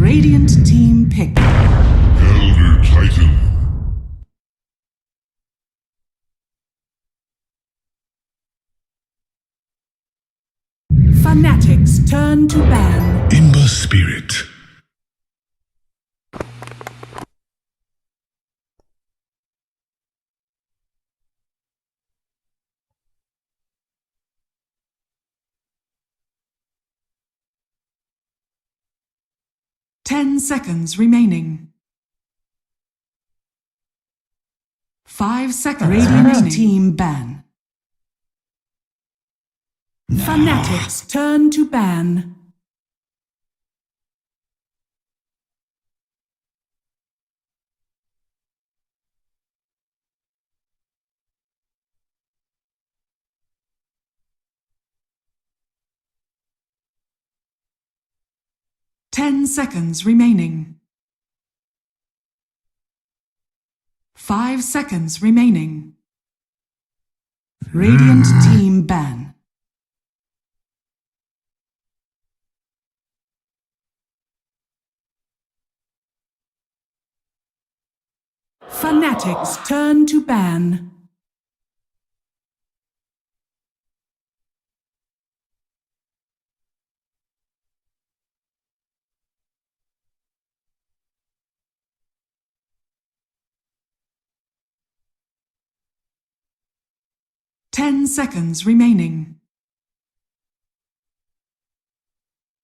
Radiant team pick. Elder Titan. FNATIC's turn to ban. Imba Spirit. Ten seconds remaining. 5 seconds remaining. Team ban. FNATIC's turn to ban. Ten seconds remaining. 5 seconds remaining. Radiant team ban. FNATIC's turn to ban. Ten seconds remaining.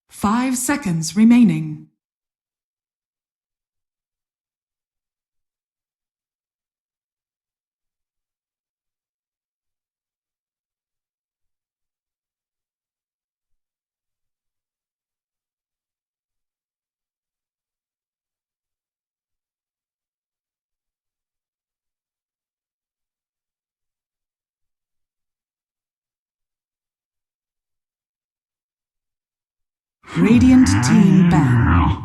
5 seconds remaining. Radiant team ban.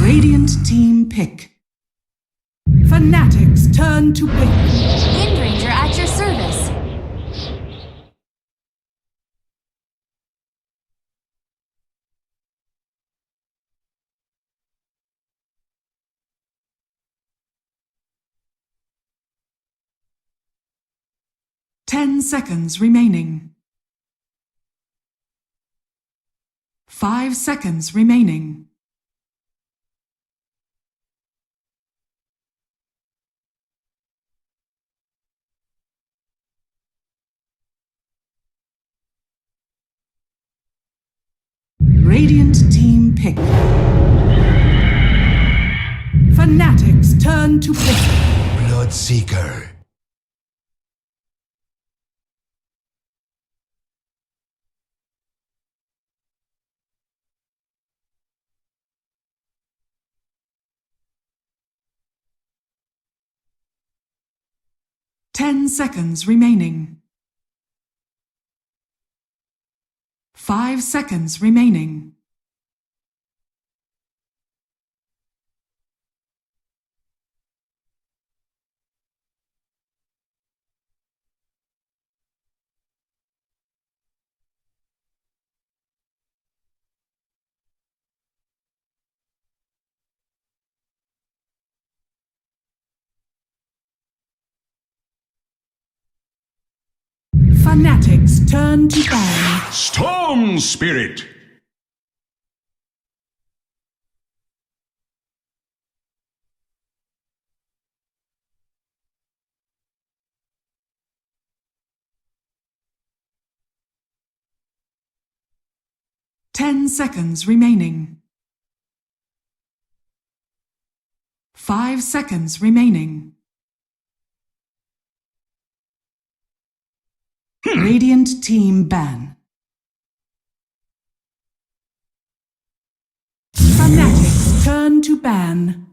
Radiant team pick. FNATIC's turn to pick. Wind Ranger at your service. Ten seconds remaining. 5 seconds remaining. Radiant team pick. FNATIC's turn to pick. Bloodseeker. Ten seconds remaining. 5 seconds remaining. FNATIC's turn to ban. Storm Spirit. Ten seconds remaining. 5 seconds remaining. Radiant team ban. FNATIC's turn to ban.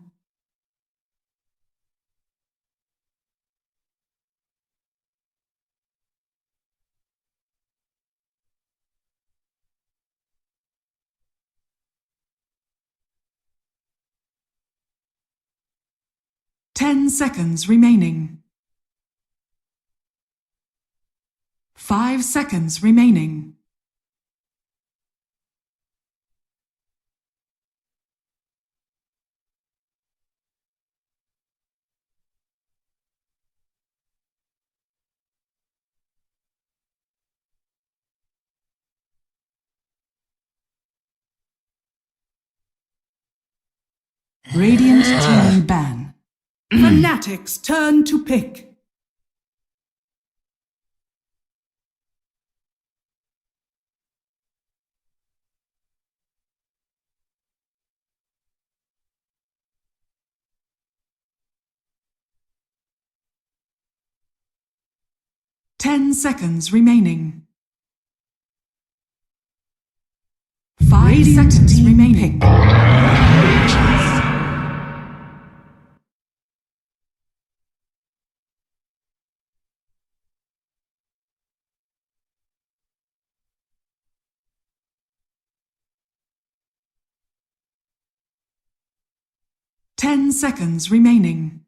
Ten seconds remaining. 5 seconds remaining. Radiant team ban. FNATIC's turn to pick. Ten seconds remaining. 5 seconds remaining. Ten seconds remaining.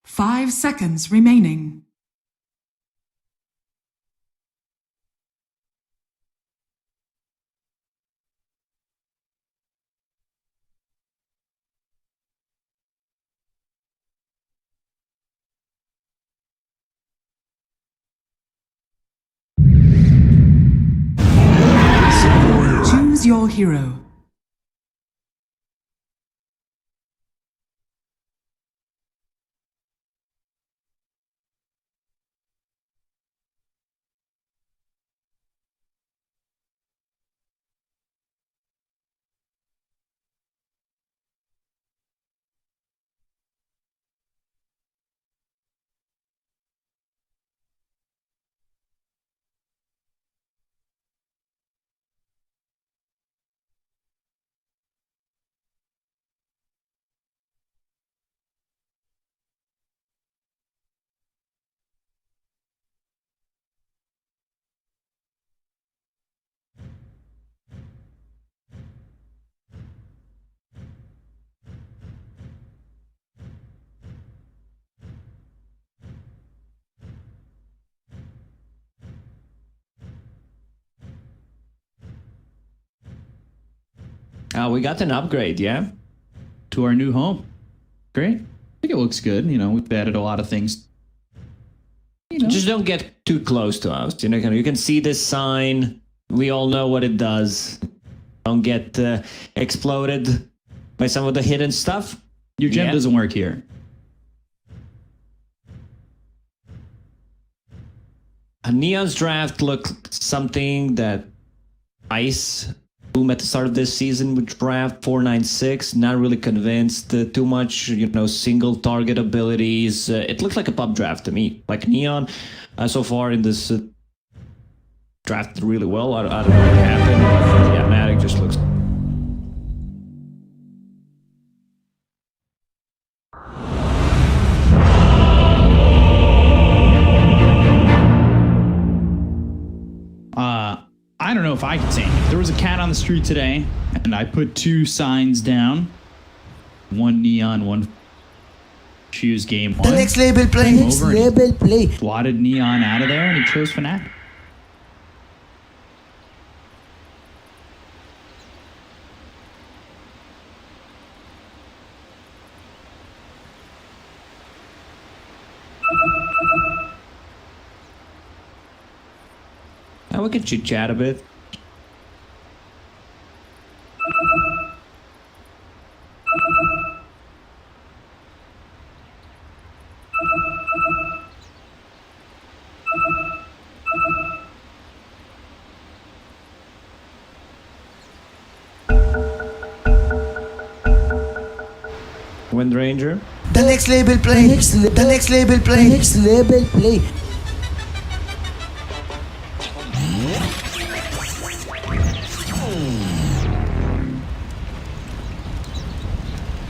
5 seconds remaining. Choose your hero. We got an upgrade, yeah? To our new home. Great. I think it looks good. You know, we've added a lot of things. You know. Just don't get too close to us. You know, you can see this sign. We all know what it does. Don't get exploded by some of the hidden stuff. Your gem doesn't work here. A Neon's draft looked something that Ice boom at the start of this season with draft 496. Not really convinced. Too much, you know, single target abilities. It looked like a pub draft to me. Like Neon, so far in this drafted really well. I don't know what happened. Yeah, FNATIC just looks. I don't know if I can say anything. There was a cat on the street today, and I put 2 signs down. One Neon, one choose game 1. The next label play. Next label play. Blotted Neon out of there, and he chose FNATIC. Now we can chit chat a bit. Wind Ranger. The next label play. The next label play. Next label play.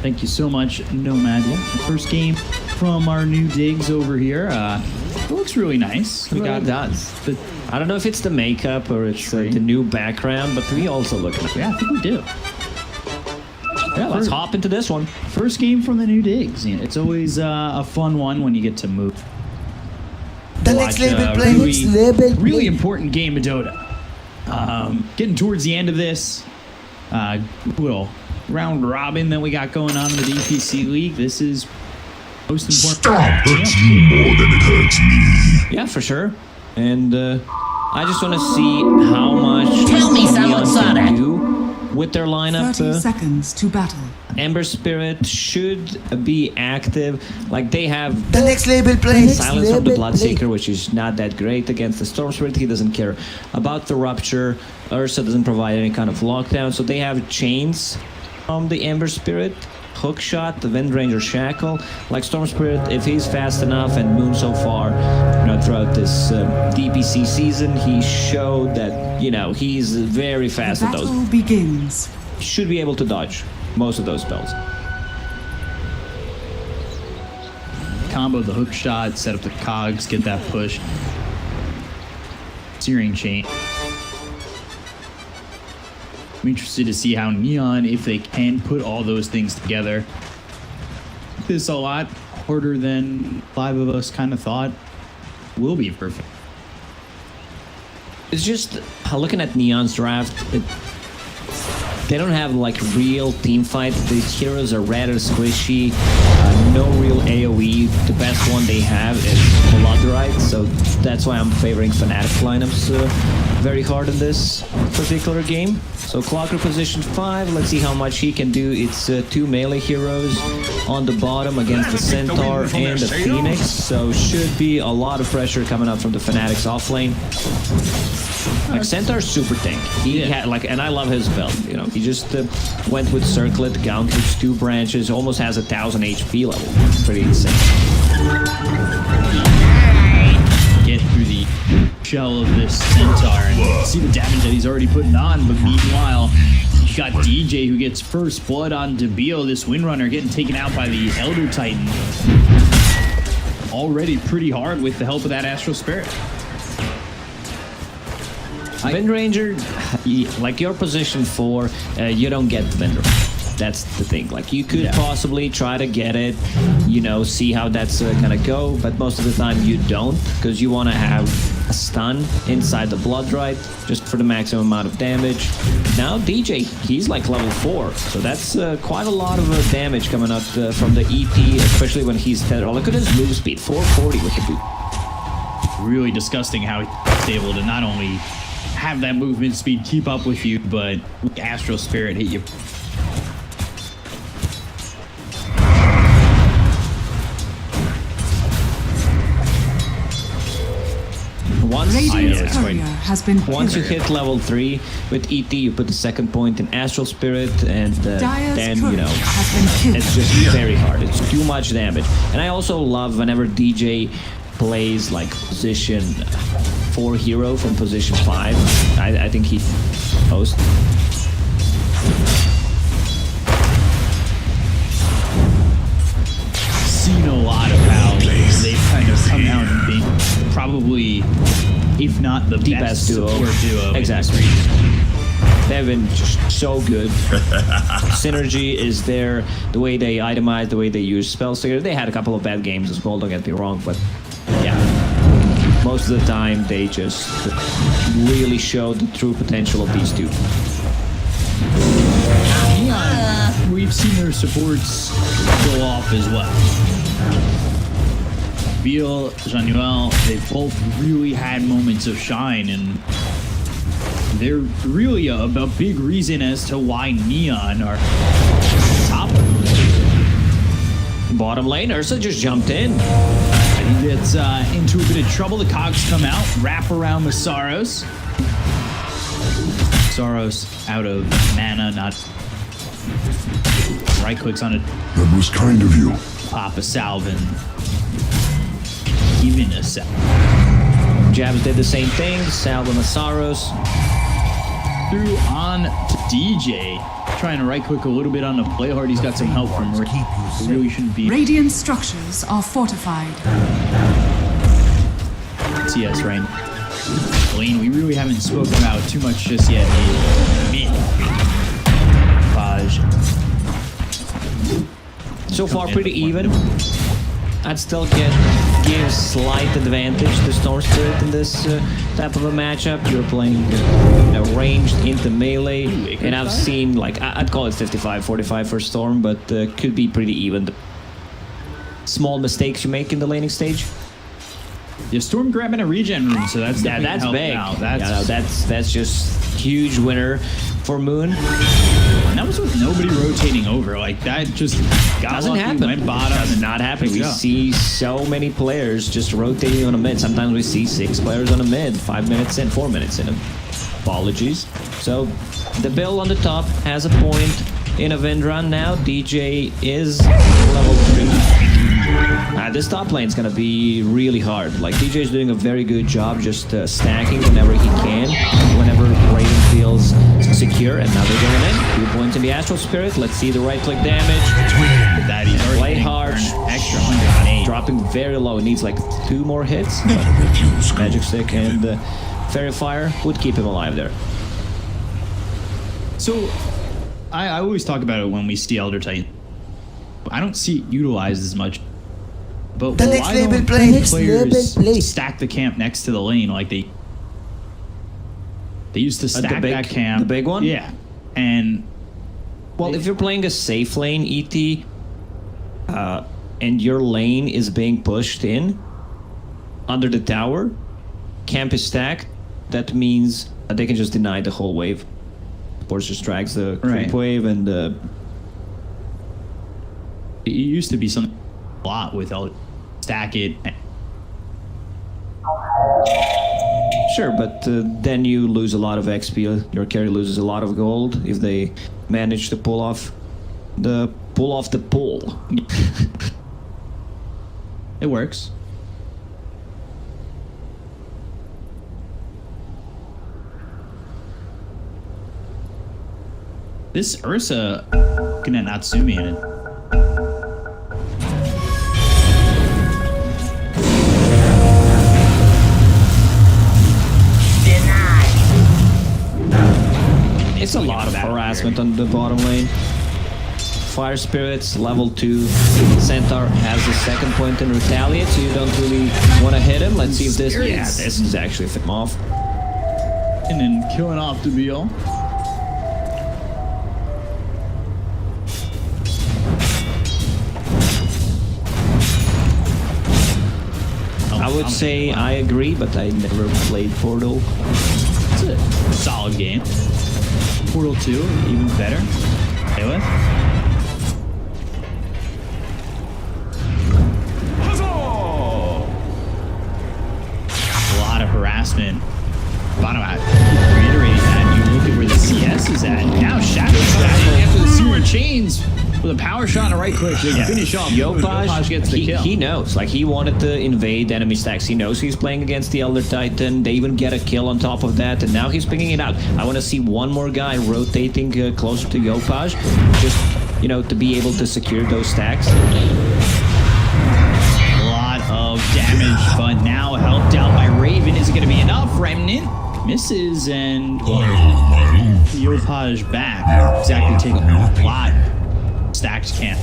Thank you so much, Nomad. Yeah, the first game from our new digs over here. It looks really nice. We got does. I don't know if it's the makeup or it's the new background, but we also look at it. Yeah, I think we do. Yeah, let's hop into this one. First game from the new digs. You know, it's always a fun one when you get to move. The watch. next level play. Next level play. Really important game of Dota. Getting towards the end of this little round robin that we got going on in the DPC League. This is most important. Stop hurts you more than it hurts me. Yeah, for sure. And I just want to see how much Tell me Neon someone saw can that. do with their lineup. 30 seconds to battle. Ember Spirit should be active. Like they have The next level play. Next Silence from the level play. Bloodseeker, which is not that great against the Storm Spirit. He doesn't care about the Rupture. Ursa doesn't provide any kind of lockdown. So they have chains from the Ember Spirit, Hookshot, the Windranger Shackle. Like Storm Spirit, if he's fast enough, and Moon so far, throughout this DPC season, he showed that, he's very The fast at those. battle begins. Should be able to dodge most of those spells. Combo the hook shot, set up the cogs, get that push. Searing chain. I'm interested to see how Neon, if they can put all those things together. This is a lot harder than 5 of us kind of thought. Will be perfect. It's just looking at Neon's draft. They don't have like real team fights. The heroes are rather squishy. No real AoE. The best one they have is Bloodrite, so that's why I'm favoring FNATIC lineups very hard in this particular game. So Clocker position 5. Let's see how much he can do. It's 2 melee heroes on the bottom against the Centaur and the Phoenix. So should be a lot of pressure coming up from the FNATIC's offlane. Like Centaur's super tank. He had and I love his build. He just went with Circlet, Gauntlets, 2 branches, almost has 1,000 HP level. Pretty insane. Get through the shell of this Centaur and see the damage that he's already putting on. But meanwhile, you got DJ who gets first blood on Debio, this Windrunner getting taken out by the Elder Titan. Already pretty hard with the help of that Astral Spirit. Windranger, like your position 4, you don't get the Windranger. That's the thing. Like you could possibly try to get it, see how that's gonna go, but most of the time you don't, because you want to have a stun inside the Bloodrite just for the maximum amount of damage. Now DJ, he's like level 4, so that's quite a lot of damage coming up from the EP, especially when he's tethered. Look at his move speed, 440 with the boot. Really disgusting how he's able to not only have that movement speed keep up with you, but Astral Spirit hit you. Radiant's courier has been Once you killed. hit level 3 with ET, you put the second point in Astral Spirit, and Dire's then, courier has been killed. it's just very hard. It's too much damage. And I also love whenever DJ plays like position 4 hero from position 5. I think he hosts. Seen a lot of how they've kind of come out and been probably, if not the best support duo. Exactly. They've been just so good. Synergy is there. The way they itemize, the way they use spells together. They had a couple of bad games as well, don't get me wrong, but yeah. Most of the time, they just really show the true potential of these two. We've seen their supports go off as well. Biel, Januel, they both really had moments of shine, and they're really a big reason as to why Neon are top. Bottom lane, Ursa just jumped in. He gets into a bit of trouble. The cogs come out, wrap around Masaros. Masaros out of mana, not right clicks on it. That was kind of you. Pop a salve and even a salve. Jabs did the same thing. Salve Masaros. Through on to DJ. Trying to right click a little bit on the play hard. He's got some help from Rick. Really shouldn't be. Radiant structures are fortified. CS right. Lane, we really haven't spoken about too much just yet. Mid. Paj. So far, pretty even. I'd still give gives slight advantage to Storm Spirit in this type of a matchup. You're playing ranged into melee, and I've seen, like, I'd call it 55-45 for Storm, but could be pretty even. The small mistakes you make in the laning stage. Yeah, Storm grabbing a regen room, so that's big. Out. That's just huge winner for Moon. And that was with nobody rotating over. Like, that just Doesn't lucky, happen. went bottom. Does not happen. We see so many players just rotating on a mid. Sometimes we see 6 players on a mid, 5 minutes in, 4 minutes in. Apologies. So the Bill on the top has a point in a wind run now. DJ is level 3. This top lane is going to be really hard. Like, DJ is doing a very good job just stacking whenever he can, whenever Raven feels secure. And now they're going in. 2 points in the Astral Spirit. Let's see the right click damage. That he's already Play hard. Extra 108. Dropping very low. It needs like 2 more hits. Magic Stick and Fairy Fire would keep him alive there. So, I always talk about it when we see Elder Titan. I don't see it utilized as much. But The why next label don't play. Next players label play. stack the camp next to the lane like they used to stack big- that camp? the big one? Yeah. And Well, if you're playing a safe lane, ET, and your lane is being pushed in under the tower, camp is stacked, that means they can just deny the whole wave. Force just drags the creep Right. wave, and it used to be something a lot with Elder stack it. sure, but then you lose a lot of XP. Your carry loses a lot of gold if they manage to pull off the pull. It works. This Ursa looking at Natsumi in it. It's a lot of harassment on the bottom lane. Fire Spirits, level 2. Centaur has the second point in Retaliate, so you don't really want to hit him. Let's see if this... Yeah, this is actually fit him off. And then killing off the BL. I would say I agree, but I never played Portal. It's a solid game. Portal 2, even better. Play with. A lot of harassment. Bottom out. Reiterating that, you look at where the CS is at. Now Shadow's stacking after the sewer chains with a power shot and a right click. They finish off. Yopaj gets the kill. He knows. Like, he wanted to invade enemy stacks. He knows he's playing against the Elder Titan. They even get a kill on top of that, and now he's picking it out. I want to see one more guy rotating closer to Yopaj, just, you know, to be able to secure those stacks. A lot of damage, but now helped out by Raven. Is it going to be enough? Remnant misses, and Yopaj back. Exactly, taking a lot. Stacked camp.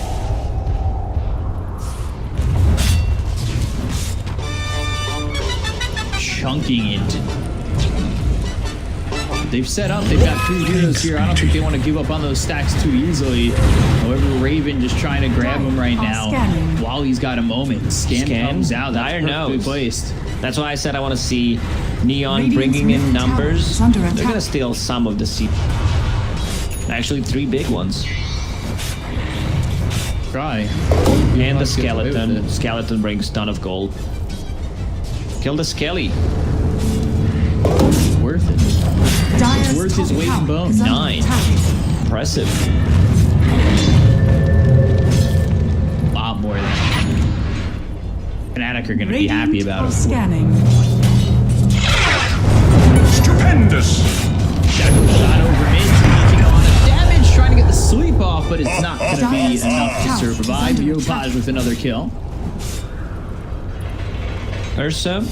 Chunking it. They've set up. They've got 3 heroes here. I don't think they want to give up on those stacks too easily. However, Raven just trying to grab him right now while he's got a moment. Scan comes out. That's Dire perfectly knows. placed. That's why I said I want to see Neon Radiant's bringing in middle tower numbers. is under They're attack. going to steal some of the C. Actually, 3 big ones. Try. And the Let's get away with skeleton. it. Skeleton brings ton of gold. Kill the Skelly. Worth it. Dire's worth his top weight in tower bone. is under 9. attack. Impressive. A lot more than FNATIC are going to be happy Radiant about are it. scanning. Stupendous! Shadow shot over mid, taking a lot of damage, trying to get the sleep off, but it's not going to be enough to survive. Yopaj with another kill. Ursa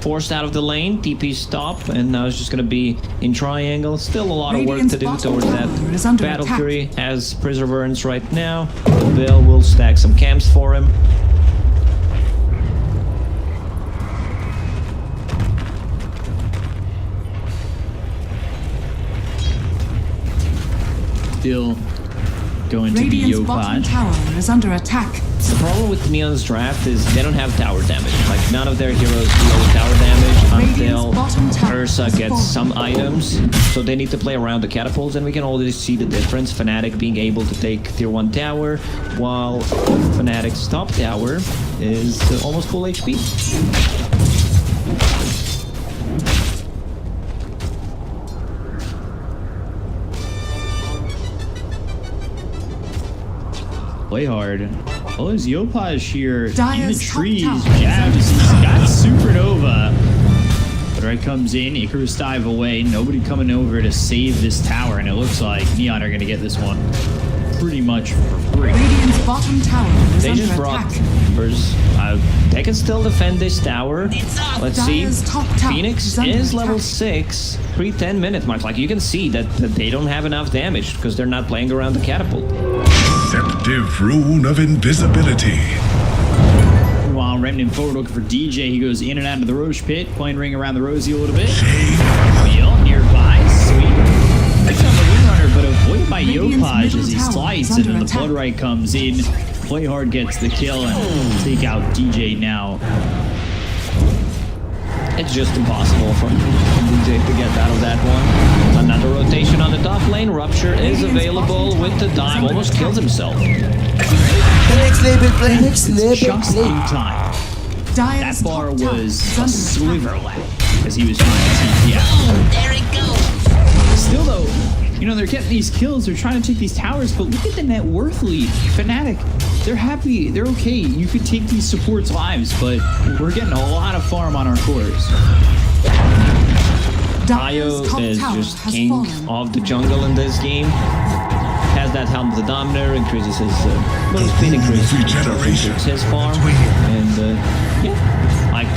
forced out of the lane. TP stop, and now it's just going to be in triangle. Still a lot of work to do Radiant's towards bottom that. tower is under Battle attack. Fury has Preserverance right now. The Bill will stack some camps for him. still going to be Radiant's bottom Yopaj. tower is under attack. The problem with Neon's draft is they don't have tower damage. Like, none of their heroes deal tower damage until bottom tower Ursa has gets fallen. some items. So they need to play around the catapults, and we can already see the difference. FNATIC being able to take tier 1 tower, while FNATIC's top tower is almost full HP. Play hard. Oh, there's Yopaj here in the Dire's top trees. tower is Jabs. under He's got Supernova. But right comes in. Icarus dive away. Nobody coming over to save this tower. And it looks like Neon are going to get this one pretty much for free. Radiant's bottom tower is They under just brought attack. numbers. They can still defend this tower. Let's see. Dire's top tower Phoenix is under is level attack. 6, pre-10 minute mark. Like, you can see that they don't have enough damage because they're not playing around the catapult. Deceptive rune of invisibility. Meanwhile, Remnant forward looking for DJ. He goes in and out of the Roche pit, playing ring around the Rosie a little bit. Wheel nearby. Sweet. Picks up the Windrunner, but avoided by Radiant's Yopaj middle as he tower is slides, and under then the attack. Bloodright comes in. Play hard gets the kill and take out DJ now. It's just impossible for DJ to get out of that one. Another rotation on the top lane. Rupture is available with the dive. Almost kills himself. The next label play. Next label Just play. in time. That Dire's bar top tower was is a under sliver attack. lag as he was trying to TP out. There it goes. Still though, you know, they're getting these kills, they're trying to take these towers, but look at the net worth lead. FNATIC, they're happy, they're okay. You could take these supports' lives, but we're getting a lot of farm on our cores. Dire's Io top is tower just has king fallen. of the jungle in this game. Has that helm of the Dominator, increases his move speed, increases regeneration. his farm, and yeah, like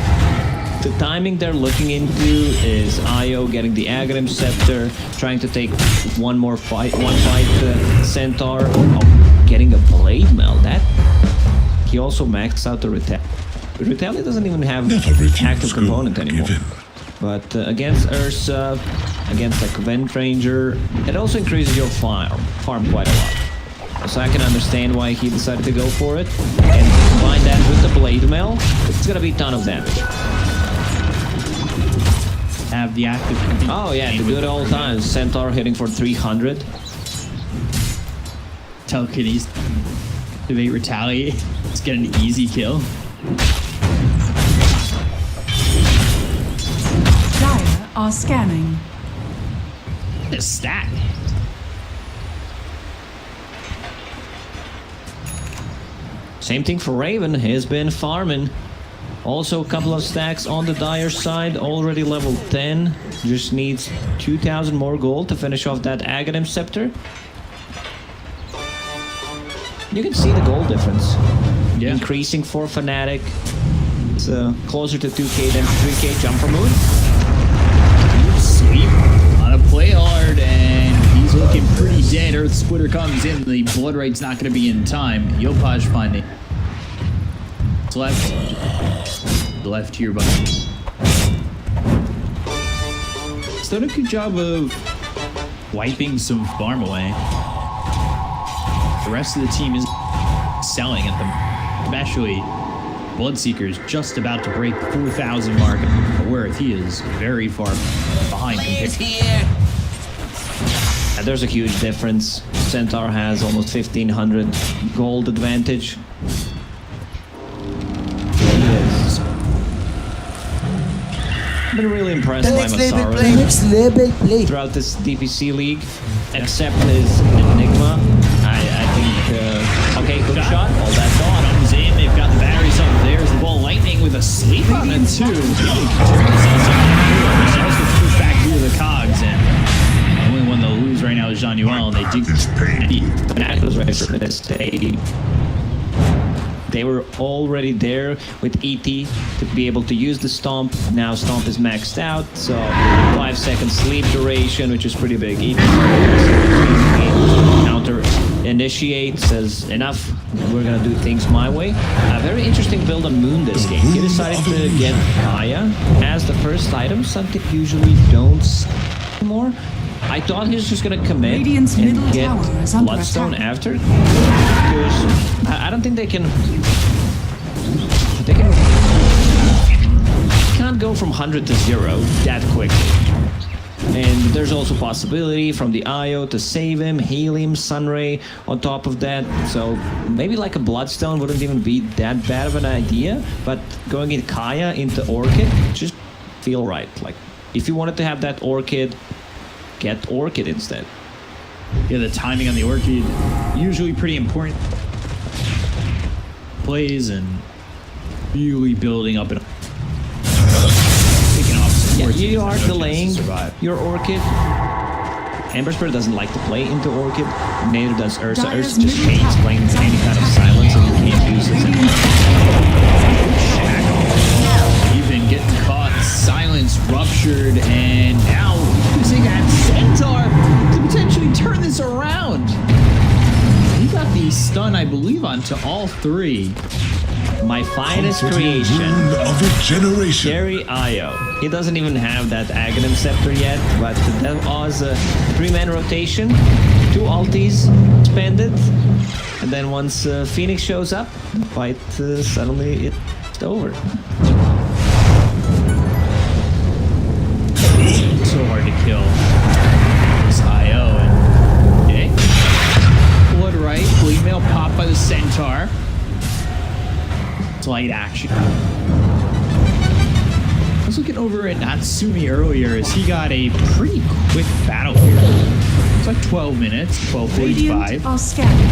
the timing they're looking into is Io getting the Aghanim Scepter, trying to take one fight Centaur, getting a Blade Mail. That he also maxed out the Retali doesn't even have Never refuse active good component anymore. given. But against Ursa, against like Vent Ranger, it also increases your farm quite a lot. So I can understand why he decided to go for it. And combine that with the Blade Mail, it's gonna be a ton of damage. Have the active. Oh yeah, the good old times. Centaur hitting for 300. Telekinesis. Debate retaliate. Let's get an easy kill. Dire are scanning. The stat. Same thing for Raven, he's been farming. Also a couple of stacks on the Dire side, already level 10. Just needs 2,000 more gold to finish off that Aghanim Scepter. You can see the gold difference. Yeah. Increasing for FNATIC. It's closer to 2k than 3k jumper move. Sweep on a play hard, and he's looking pretty dead. Earth Splitter comes in. The Bloodright's not going to be in time. Yopaj finding. It's left. Left here, buddy. He's done a good job of wiping some farm away. The rest of the team is selling at them, especially Bloodseeker's just about to break the 4,000 mark of worth. He is very far behind compared to And there's a huge difference. Centaur has almost 1,500 gold advantage. He is. Been really impressed The by next label Masaru play. Next label play. throughout this DPC league, except his Enigma. I think, okay, good shot. All that's on. comes in. They've got the batteries up. There's the ball lightning with a sleep on it too. Push back through the cogs, and the only one they'll lose right now is Jean Yuel, and they do. That was right for this. They were already there with ET to be able to use the Stomp. Now Stomp is maxed out, so 5 second sleep duration, which is pretty big. ET counter initiate, says enough, we're gonna do things my way. A very interesting build on Moon this game. He decided to get Gaia as the first item, something usually don't see anymore. I thought he was just gonna commit Radiant's and middle get tower is under Bloodstone attack. after, because I don't think they can. They can't go from 100 to 0 that quickly. And there's also possibility from the IO to save him, heal him, Sunray on top of that. So maybe like a Bloodstone wouldn't even be that bad of an idea. But going in Kaya into Orchid just feel right. Like if you wanted to have that Orchid, get Orchid instead. Yeah, the timing on the Orchid usually pretty important. Plays and really building up and taking off Yeah, supports. you are No chance to delaying survive. your Orchid. Amber Spirit doesn't like to play into Orchid. Neither does Ursa. Dyer's Ursa just middle hates tower playing is any under kind of attack. silence, and you can't use it. Even getting caught, silence ruptured, and now using that centaur to potentially turn this around. He got the stun, I believe, onto all three. My finest Comforting creation, rune of a generation. Gary Io. He doesn't even have that Aghanim Scepter yet, but that was a 3-man rotation, 2 ultis spended, and then once Phoenix shows up, the fight suddenly it's over. So hard to kill. This IO and okay. Blood right, blade mail popped by the centaur. Light action. I was looking over at Natsumi earlier as he got a pretty quick battle here. It's like 12 minutes, 12:45. Radiant are scanning.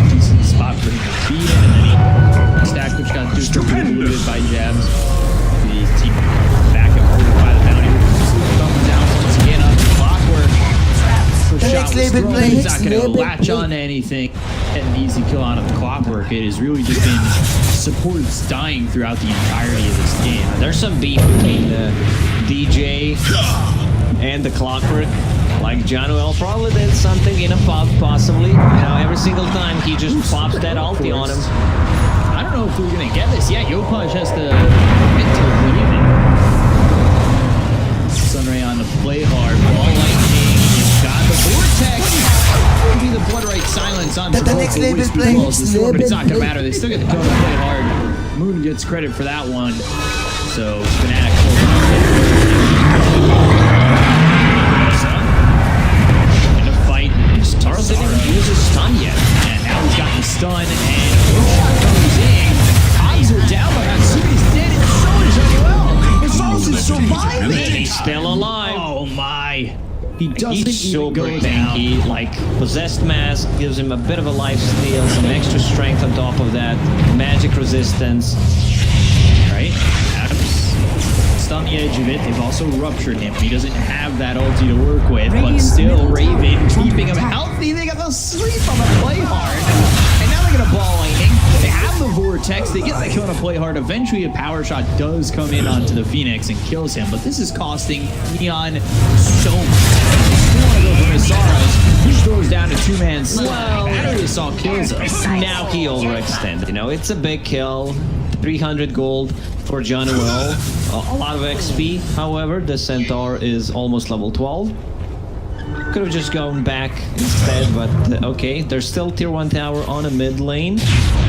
Decent spot for him to beat him, and then he stack which got distributed by jabs. The team back and forth by the bounty. Thumbs down once again up the clockwork. First The shot next was label thrown. play, He's next not going to label latch play. on to anything. An easy kill out of the clockwork. It has really just been supports dying throughout the entirety of this game. There's some beef between the DJ and the Clockwork. Like Januel probably did something in a pub, possibly. You know, every single time he just pops that ulti on him. I don't know if we're going to get this. Yeah, Yopaj has to enter leave it. Sunray on the play hard. Ball lightning. He's got the vortex. Will be the blood right silence on The next label play, But it's not going to label matter. They still get the code to play hard. Moon gets credit for that one. So FNATIC in a fight. Taros didn't even use his stun yet. And now he's got the stun, and shot comes in. Eyes are down, but Natsumi's dead, and so is Januel. Gonzalez is surviving. He's still alive. Oh my. He doesn't He's even super go down. tanky. Like, Possessed Mask gives him a bit of a life steal, some extra strength on top of that, magic resistance. Right? Adams on the edge of it. They've also ruptured him. He doesn't have that ulti to work with, but Radiant's still middle tower Raven is under keeping him attack. healthy. They got the sleep on the play hard. And now they get a ball lightning. They have the vortex. They get the kill on a play hard. Eventually a power shot does come in onto the Phoenix and kills him, but this is costing Neon so much. Still want to go for Misaros. He throws down a 2-man slap. Battery Assault kills him. Now he overextended. You know, it's a big kill. 300 gold for Januel. A lot of XP. However, the Centaur is almost level 12. Could have just gone back instead, but okay. There's still tier 1 tower on a mid lane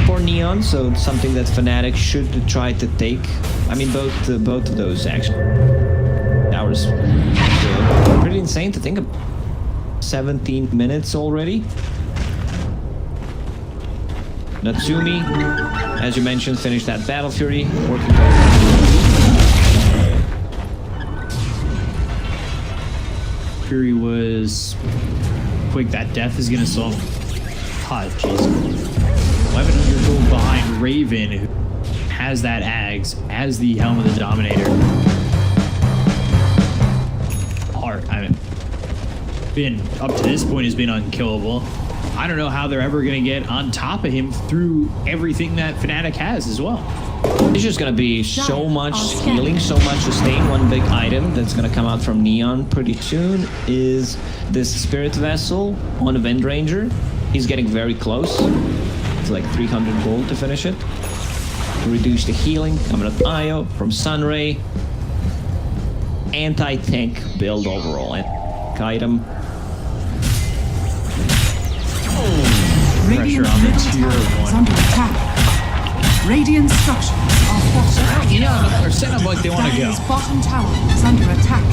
for Neon, so something that FNATIC should try to take. I mean, both of those actually. Towers. Pretty insane to think of. 17 minutes already. Natsumi, as you mentioned, finished that Battle Fury, working very Fury was quick. That death is gonna solve. God, jeez. 1100 gold behind Raven, who has that Ags as the Helm of the Dominator. Hard. I mean, been up to this point has been unkillable. I don't know how they're ever gonna get on top of him through everything that FNATIC has as well. It's just gonna be so much healing, so much sustain. One big item that's gonna come out from Neon pretty soon is this Spirit Vessel on a Wind Ranger. He's getting very close. It's like 300 gold to finish it. To reduce the healing, coming up Io from Sunray. anti-tank build overall. And item. Radiant's on the middle tier tower is one. under attack. Radiant structures are fortified. Yeah, they're setting up like they want to go. Dire's bottom tower is under attack.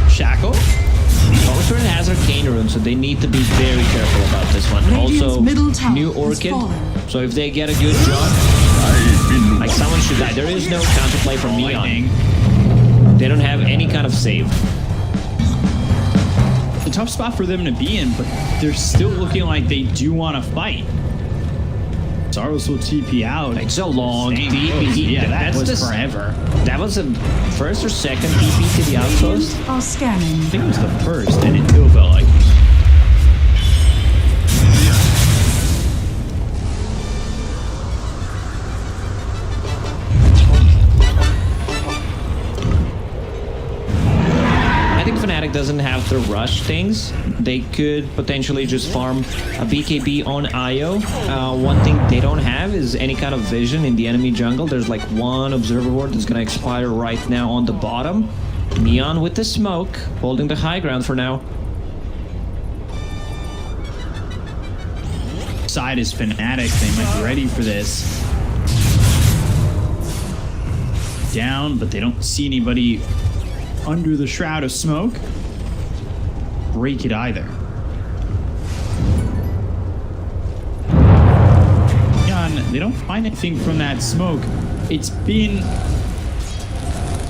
Shackle. Stormspirit has Arcane Rune, so they need to be very careful about this one. Radiant's Also, middle tower new is Orchid. fallen. So if they get a good jump, like someone should die. There is no counterplay from Neon. They don't have any kind of save. It's a tough spot for them to be in, but they're still looking like they do want to fight. Saros will TP out. It's so long. Staying close. Yeah, that was forever. That was the first or second TP to the outpost. Radiant are scanning. I think it was the first, and it still felt like. I think FNATIC doesn't have to rush things. They could potentially just farm a BKB on IO. One thing they don't have is any kind of vision in the enemy jungle. There's like one observer ward that's gonna expire right now on the bottom. Neon with the smoke, holding the high ground for now. Side is FNATIC. They might be ready for this. Down, but they don't see anybody under the shroud of smoke. Break it either. They don't find anything from that smoke. It's been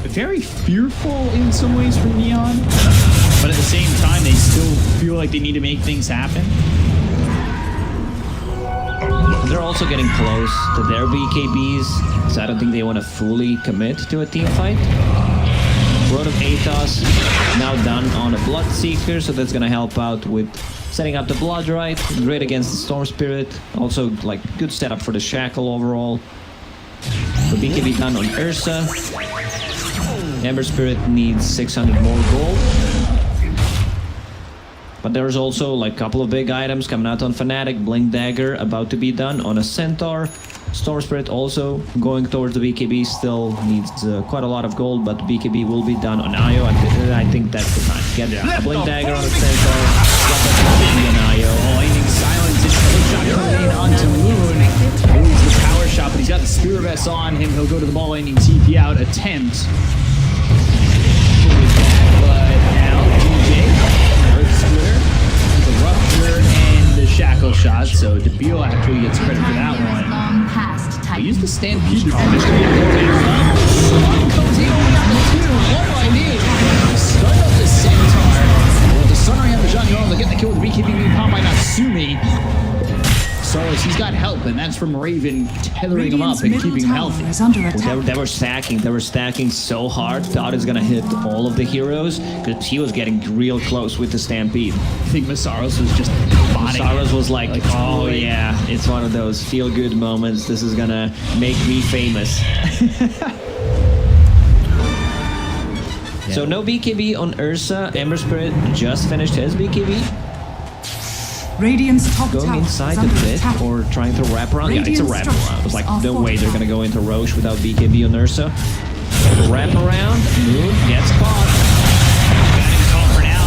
very fearful in some ways for Neon, but at the same time, they still feel like they need to make things happen. They're also getting close to their BKBs, so I don't think they want to fully commit to a team fight. Road of Athos now done on a Bloodseeker, so that's gonna help out with setting up the Blood right. Great against the Storm Spirit. Also, like, good setup for the Shackle overall. The BKB done on Ursa. Ember Spirit needs 600 more gold. But there's also like a couple of big items coming out on FNATIC. Blink Dagger about to be done on a Centaur. Storm Spirit also going towards the BKB, still needs quite a lot of gold, but BKB will be done on IO. I think that's the time. Get a Blink Dagger on a Centaur, get that BKB on IO. Lightning silence, it's a shot coming in onto Moon. Moon's the power shot, but he's got the Spear Vest on him. He'll go to the ball lightning TP out attempt. But now DJ, Earth Splitter, the Rupture, and the Shackle shot. So DeBeal actually gets credit for that one. Long past He Titan. used the Stampede to finish the game. Sun comes in on the two. What do I need? Start up the Centaur. With the Sunray on the jungle, they'll get the kill with the BKB being popped by Natsumi. Saros, he's got help, and that's from Raven tethering him up Radiant's and middle keeping him tower healthy. is under attack. They were stacking. They were stacking so hard. Thought it's gonna hit all of the heroes because he was getting real close with the Stampede. I think Masaros was just botting Saros it. was like, oh totally. yeah, it's one of those feel-good moments. This is gonna make me famous. So no BKB on Ursa. Ember Spirit just finished his BKB. Radiant's top Going tower inside is the under pit attack. or trying to wrap around. Yeah, it's a wrap around. It's like Radiant no way they're structures gonna go into Roche without BKB on Ursa. Wrap around. Moon gets caught. Got him caught for now.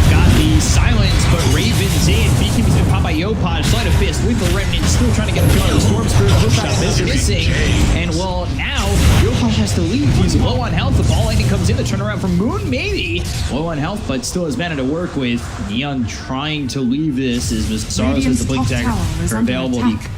Got the silence, but Raven's in. BKB's been popped by Yopaj. Sleight of Fist with the Remnant, still trying to get a kill on the Storm Spirit. Push shot missing. And well, now Yopaj has to leave. He's low on health. The ball lightning comes in. The turnaround from Moon, maybe. Low on health, but still has mana to work with. Neon trying to leave this as Masaros has the Blink Radiant's top Dagger tower is are under available. He attack.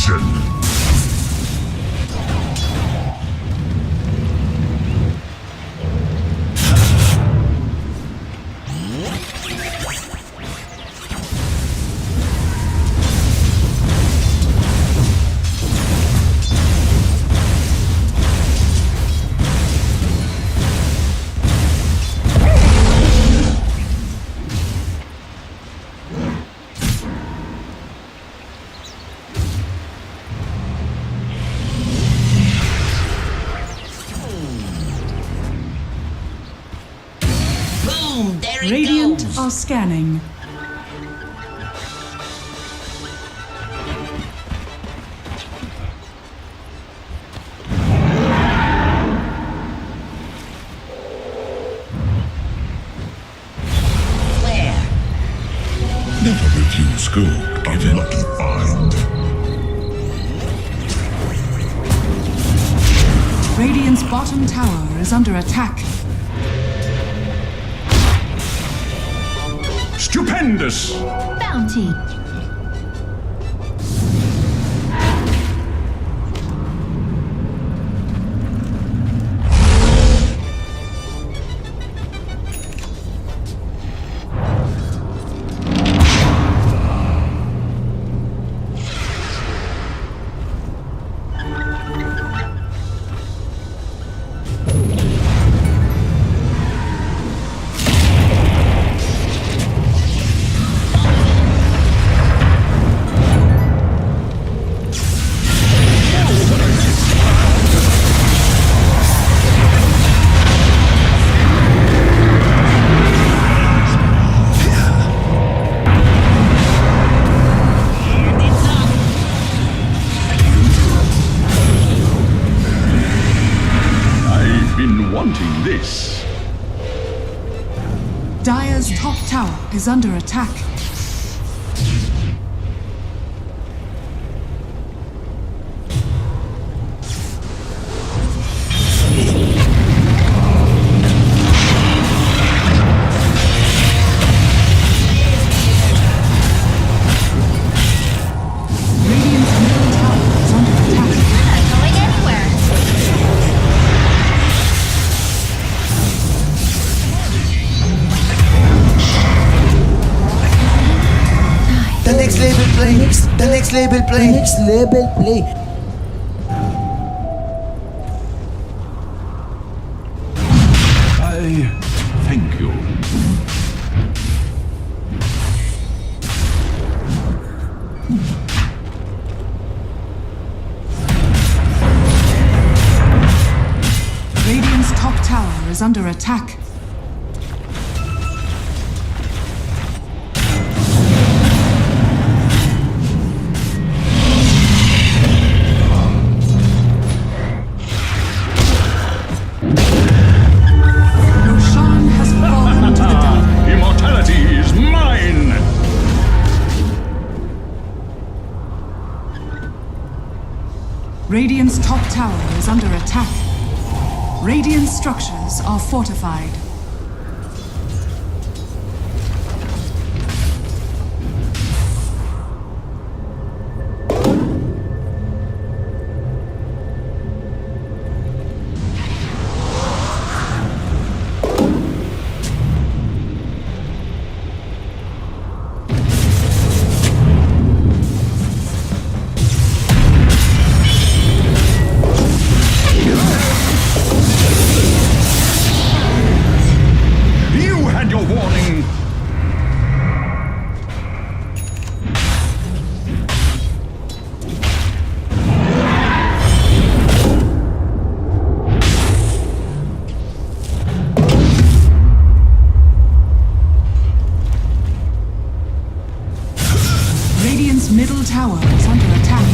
generation. Boom! There it Radiant goes. are scanning. Flare. Never refuse gold given. Lucky find. Radiant's bottom tower is under attack. Stupendous! Bounty. I've been wanting this. Dire's top tower is under attack. Radiant's middle tower is under attack. Not going anywhere. The next label play. The next label play. Next label play. I thank you. Radiant's top tower is under attack. Roshan has fallen to the dark. Immortality is mine! Radiant's top tower is under attack. Radiant structures are fortified. You had your warning! Radiant's middle tower is under attack.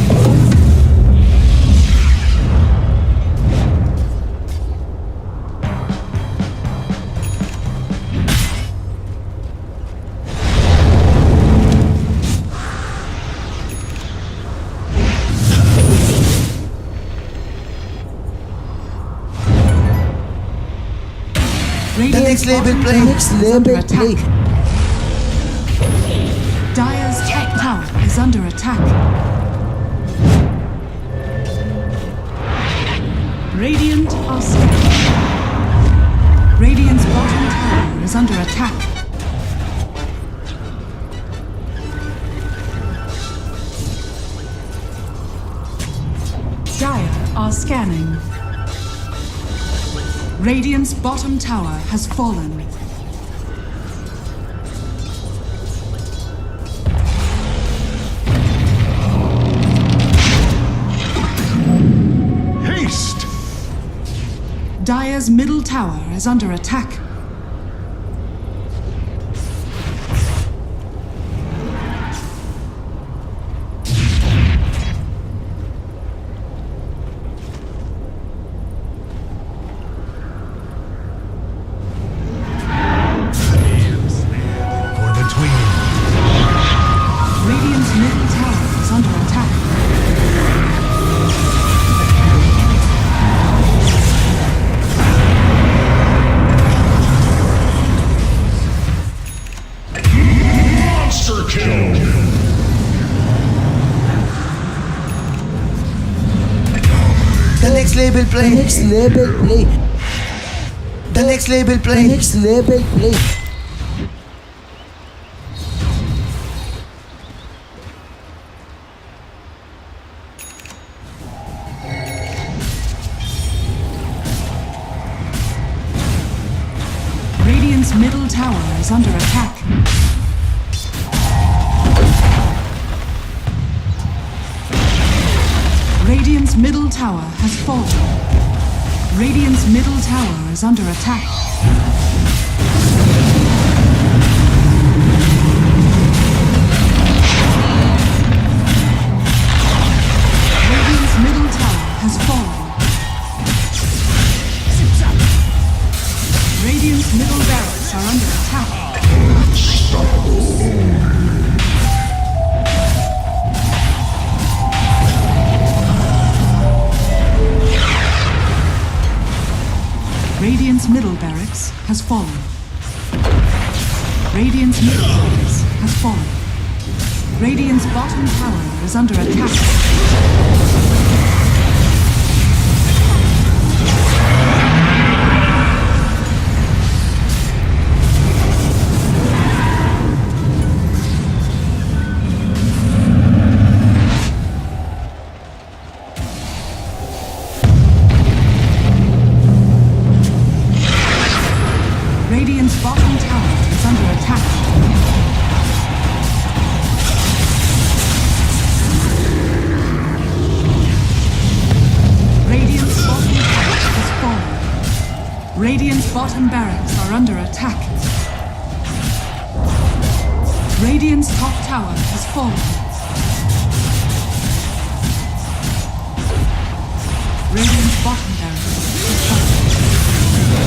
The next label bottom play. tower Next is under label attack. play. Dire's top tower is under attack. Radiant are scanning. Radiant's bottom tower is under attack. Dire are scanning. Radiant's bottom tower has fallen. Haste! Dire's middle tower is under attack. For the tween. Radiant's middle tower is under attack. Monster kill! The next label play. Next label play. The next label play. Next label play. Radiant's middle tower is under attack. Radiant's middle tower has fallen. Radiant's middle tower is under attack. Radiant's middle tower has fallen. Radiant's middle barracks are under attack. Radiant's middle barracks has fallen. Radiant's middle barracks has fallen. Radiant's bottom tower is under attack. Radiant's bottom tower is under attack. Radiant's bottom tower has fallen. Radiant's bottom barracks are under attack. Radiant's top tower has fallen. Radiant's bottom barracks has fallen.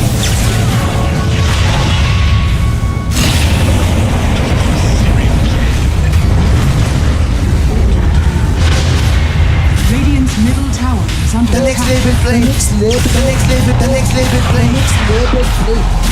Radiant's middle tower is under The next attack. label play. The next label. The next label. The next label play. Next label play.